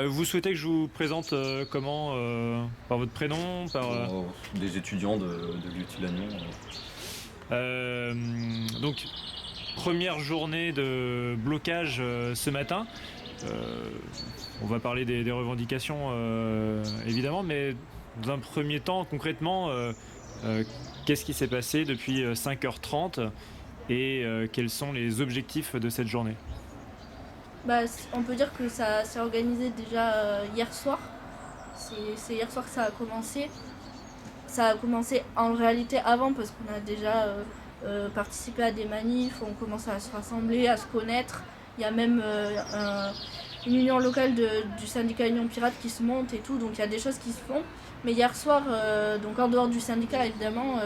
Vous souhaitez que je vous présente comment par votre prénom par, Des étudiants de l'UT Lannion. Donc, première journée de blocage ce matin. Euh, on va parler des revendications évidemment, mais dans un premier temps, concrètement, euh, qu'est-ce qui s'est passé depuis 5h30 et quels sont les objectifs de cette journée? Bah, on peut dire que ça s'est organisé déjà hier soir. C'est hier soir que ça a commencé. Ça a commencé en réalité avant parce qu'on a déjà participé à des manifs, on commence à se rassembler, à se connaître. Il y a même une union locale du syndicat Union Pirate qui se monte et tout, donc il y a des choses qui se font. Mais hier soir, donc en dehors du syndicat évidemment,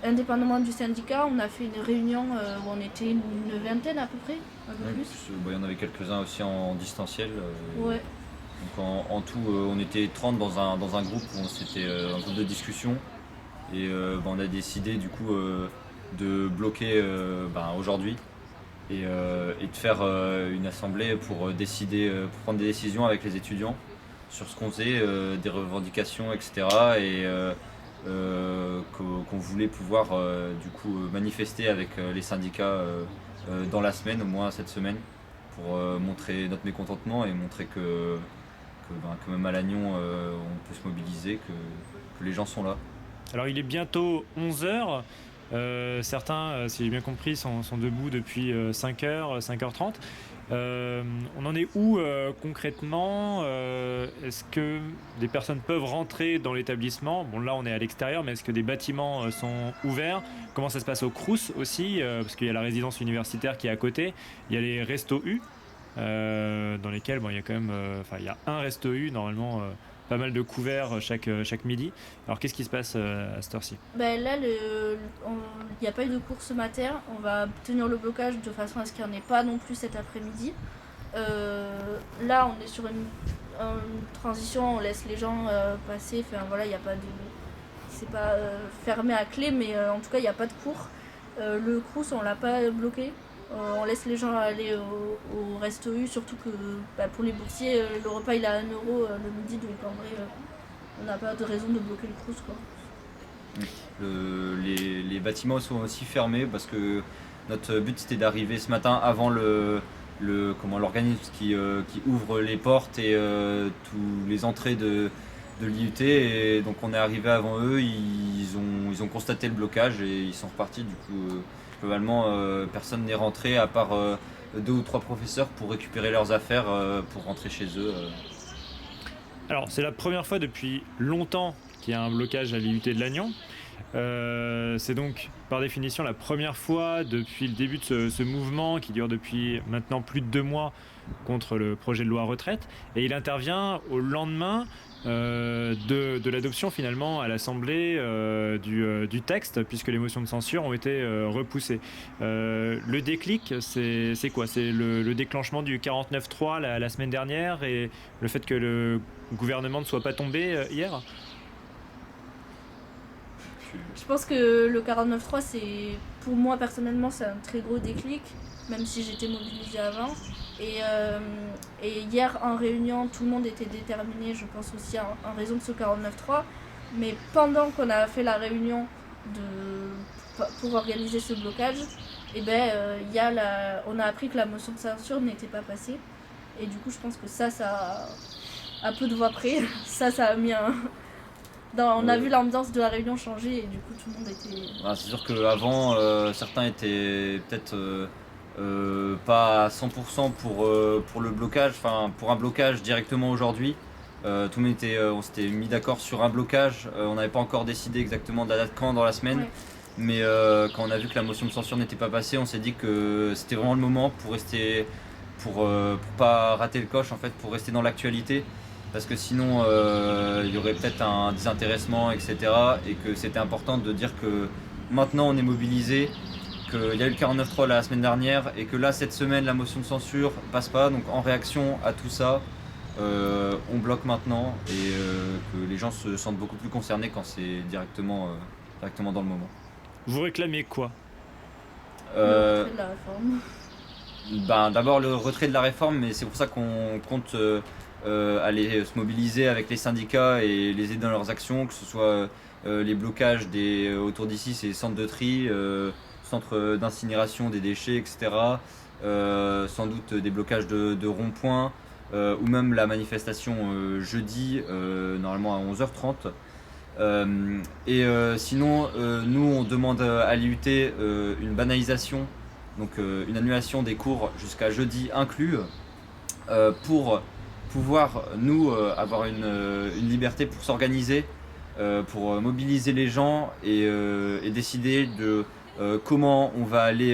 indépendamment du syndicat, on a fait une réunion où on était une vingtaine à peu près, un peu plus. Il y en avait quelques-uns aussi en distanciel. Ouais. Donc en tout, on était 30 dans un groupe, c'était un groupe de discussion. Et on a décidé du coup de bloquer aujourd'hui et de faire une assemblée pour décider, pour prendre des décisions avec les étudiants sur ce qu'on faisait, des revendications, etc. Et qu'on voulait pouvoir du coup manifester avec les syndicats dans la semaine, au moins cette semaine, pour montrer notre mécontentement et montrer que même à Lannion on peut se mobiliser, que les gens sont là. Alors il est bientôt 11h. Certains, si j'ai bien compris, sont debout depuis 5h, 5h30. On en est où concrètement? Est-ce que des personnes peuvent rentrer dans l'établissement? Bon, là on est à l'extérieur, mais est-ce que des bâtiments sont ouverts? Comment ça se passe au Crous aussi? Parce qu'il y a la résidence universitaire qui est à côté. Il y a les restos U, dans lesquels il y a quand même, il y a un resto U normalement. Pas mal de couverts chaque midi. Alors qu'est-ce qui se passe à cette heure-ci? Ben là, il n'y a pas eu de cours ce matin. On va tenir le blocage de façon à ce qu'il n'y en ait pas non plus cet après-midi. Là, on est sur une transition, on laisse les gens passer. Enfin voilà, il n'y a pas de. C'est pas fermé à clé, mais en tout cas, il n'y a pas de cours. Le Crous, on l'a pas bloqué. On laisse les gens aller au resto U, surtout que pour les boursiers, le repas il est à 1€ le midi, donc en vrai, on n'a pas de raison de bloquer le Crous, quoi. Les bâtiments sont aussi fermés parce que notre but c'était d'arriver ce matin avant l'organisme qui ouvre les portes et tous les entrées de l'IUT, et donc on est arrivé avant eux, ils ont constaté le blocage et ils sont repartis. Du coup globalement personne n'est rentré à part 2 ou 3 professeurs pour récupérer leurs affaires pour rentrer chez eux. Alors c'est la première fois depuis longtemps qu'il y a un blocage à l'IUT de Lannion. C'est donc par définition la première fois depuis le début de ce mouvement qui dure depuis maintenant plus de 2 mois contre le projet de loi retraite, et il intervient au lendemain de l'adoption finalement à l'Assemblée du texte, puisque les motions de censure ont été repoussées. Le déclic, c'est quoi? C'est le déclenchement du 49.3 la semaine dernière et le fait que le gouvernement ne soit pas tombé hier? Je pense que le 49.3, pour moi personnellement, c'est un très gros déclic, même si j'étais mobilisée avant. Et hier en réunion, tout le monde était déterminé, je pense aussi en raison de ce 49.3. Mais pendant qu'on a fait la réunion pour organiser ce blocage, on a appris que la motion de censure n'était pas passée. Et du coup, je pense que ça à peu de voix près, ça a mis un. On a vu l'ambiance de la réunion changer et du coup tout le monde était. C'est sûr qu'avant, certains étaient peut-être pas à 100% pour le blocage, enfin pour un blocage directement aujourd'hui. Tout le monde on s'était mis d'accord sur un blocage. On n'avait pas encore décidé exactement de la date quand dans la semaine. Ouais. Mais quand on a vu que la motion de censure n'était pas passée, on s'est dit que c'était vraiment le moment pour rester, pour pas rater le coche en fait, pour rester dans l'actualité. Parce que sinon il y aurait peut-être un désintéressement, etc. Et que c'était important de dire que maintenant on est mobilisé, qu'il y a eu le 49.3 la semaine dernière et que là cette semaine la motion de censure passe pas. Donc en réaction à tout ça, on bloque maintenant et que les gens se sentent beaucoup plus concernés quand c'est directement dans le moment. Vous réclamez quoi? Le retrait de la réforme. D'abord le retrait de la réforme, mais c'est pour ça qu'on compte aller se mobiliser avec les syndicats et les aider dans leurs actions, que ce soit les blocages autour d'ici, c'est centres de tri, centres d'incinération des déchets, etc. Sans doute des blocages de ronds-points, ou même la manifestation jeudi, normalement à 11h30. Sinon, nous on demande à l'IUT une banalisation, donc une annulation des cours jusqu'à jeudi inclus, pour pouvoir nous avoir une liberté pour s'organiser, pour mobiliser les gens et décider de comment on va aller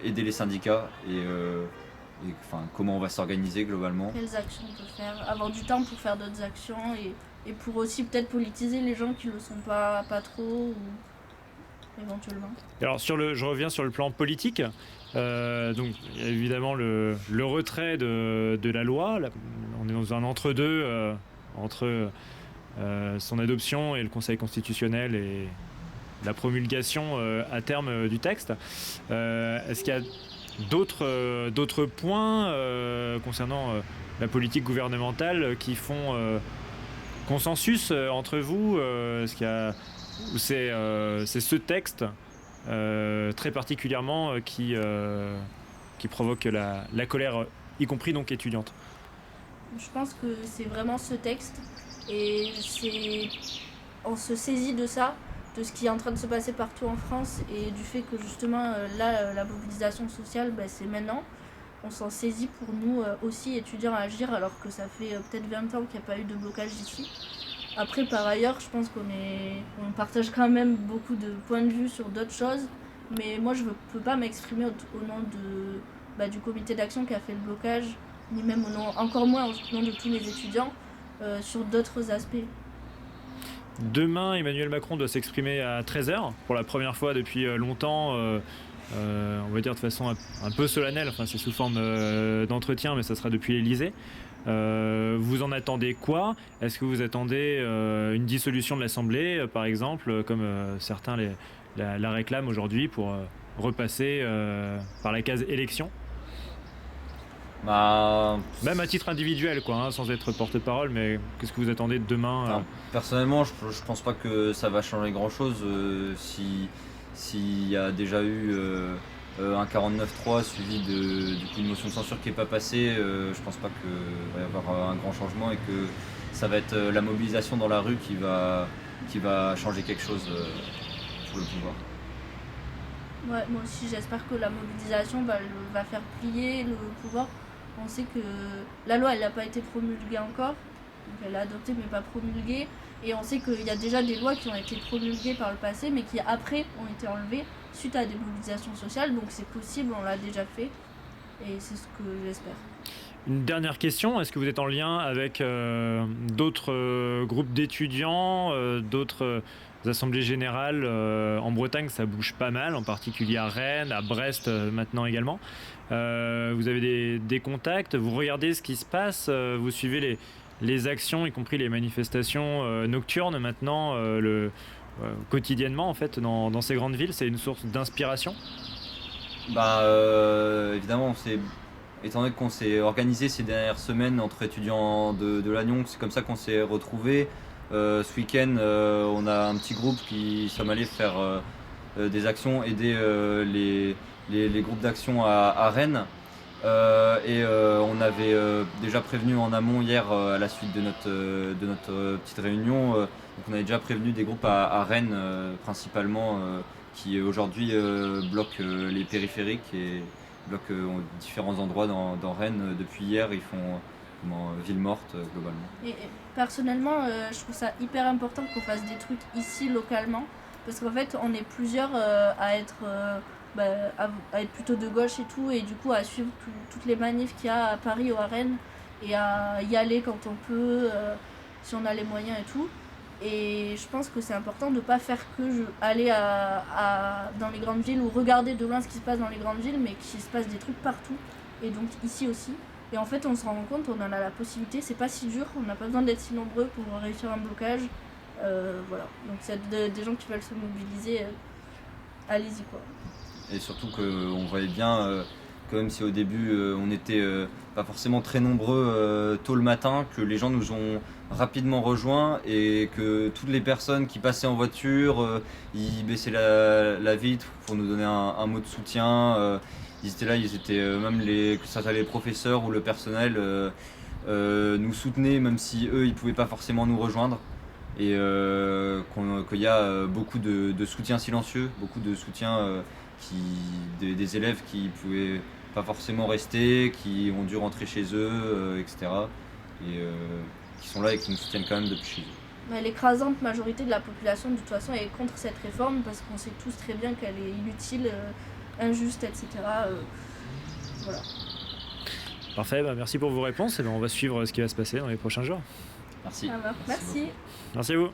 aider les syndicats comment on va s'organiser globalement. Quelles actions on peut faire, avoir du temps pour faire d'autres actions et pour aussi peut-être politiser les gens qui le sont pas trop ou éventuellement. Alors je reviens sur le plan politique. Donc il y a évidemment le retrait de la loi. Là, on est dans un entre-deux entre son adoption et le Conseil constitutionnel et la promulgation à terme du texte. Est-ce qu'il y a d'autres points concernant la politique gouvernementale qui font consensus entre vous? Est-ce qu'il y a, ou c'est ce texte très particulièrement qui provoque la colère, y compris donc étudiante? Je pense que c'est vraiment ce texte et on se saisit de ça, de ce qui est en train de se passer partout en France et du fait que justement là la mobilisation sociale c'est maintenant. On s'en saisit pour nous aussi étudiants à agir alors que ça fait peut-être 20 ans qu'il n'y a pas eu de blocage ici. Après par ailleurs je pense qu'on partage quand même beaucoup de points de vue sur d'autres choses, mais moi je ne peux pas m'exprimer au nom du comité d'action qui a fait le blocage, ni même encore moins au nom de tous les étudiants sur d'autres aspects. Demain, Emmanuel Macron doit s'exprimer à 13h pour la première fois depuis longtemps, on va dire de façon un peu solennelle, enfin c'est sous forme d'entretien, mais ça sera depuis l'Elysée. Vous en attendez quoi? Est-ce que vous attendez une dissolution de l'Assemblée, par exemple, comme certains la réclament aujourd'hui pour repasser par la case élection? Même à titre individuel, sans être porte-parole, mais qu'est-ce que vous attendez de demain? Personnellement, je pense pas que ça va changer grand-chose s'il y a déjà eu un 49.3 suivi d'une motion de censure qui n'est pas passée. Je pense pas qu'il va y avoir un grand changement et que ça va être la mobilisation dans la rue qui va changer quelque chose pour le pouvoir. Ouais, moi aussi j'espère que la mobilisation va faire plier le pouvoir. On sait que la loi elle n'a pas été promulguée encore, donc elle est adoptée mais pas promulguée, et on sait qu'il y a déjà des lois qui ont été promulguées par le passé mais qui après ont été enlevées suite à des mobilisations sociales, donc c'est possible, on l'a déjà fait et c'est ce que j'espère. Une dernière question, est-ce que vous êtes en lien avec d'autres groupes d'étudiants, d'autres assemblées générales en Bretagne? Ça bouge pas mal, en particulier à Rennes, à Brest maintenant également. Vous avez des contacts, vous regardez ce qui se passe, vous suivez les actions, y compris les manifestations nocturnes maintenant, quotidiennement en fait dans ces grandes villes. C'est une source d'inspiration? Évidemment, étant donné qu'on s'est organisé ces dernières semaines entre étudiants de Lannion, c'est comme ça qu'on s'est retrouvés. Ce week-end, on a un petit groupe qui sommes allés faire des actions, aider les groupes d'action à Rennes. On avait déjà prévenu en amont hier à la suite de notre petite réunion. Donc on avait déjà prévenu des groupes à Rennes principalement qui aujourd'hui bloquent les périphériques et bloquent différents endroits dans Rennes. Depuis hier, ils font ville morte globalement. Et personnellement, je trouve ça hyper important qu'on fasse des trucs ici localement, parce qu'en fait on est plusieurs à être plutôt de gauche et tout, et du coup à suivre toutes les manifs qu'il y a à Paris ou à Rennes et à y aller quand on peut, si on a les moyens et tout. Et je pense que c'est important de ne pas faire aller dans les grandes villes ou regarder de loin ce qui se passe dans les grandes villes, mais qu'il se passe des trucs partout, et donc ici aussi. Et en fait on se rend compte, on en a la possibilité, c'est pas si dur, on n'a pas besoin d'être si nombreux pour réussir un blocage. Voilà, donc s'il y a des gens qui veulent se mobiliser, allez-y quoi. Et surtout qu'on voyait bien quand même si au début on était pas forcément très nombreux tôt le matin, que les gens nous ont rapidement rejoints et que toutes les personnes qui passaient en voiture, ils baissaient la vitre pour nous donner un mot de soutien. Ils étaient là, même que ça soit les professeurs ou le personnel nous soutenaient, même si eux ils pouvaient pas forcément nous rejoindre. Et qu'il y a beaucoup de soutien silencieux, beaucoup de soutien des élèves qui pouvaient pas forcément rester, qui ont dû rentrer chez eux, etc. Et qui sont là et qui nous soutiennent quand même depuis chez eux. Mais l'écrasante majorité de la population, de toute façon, est contre cette réforme parce qu'on sait tous très bien qu'elle est inutile, injuste, etc. Voilà. Parfait, merci pour vos réponses et on va suivre ce qui va se passer dans les prochains jours. Merci. Merci. Merci à vous.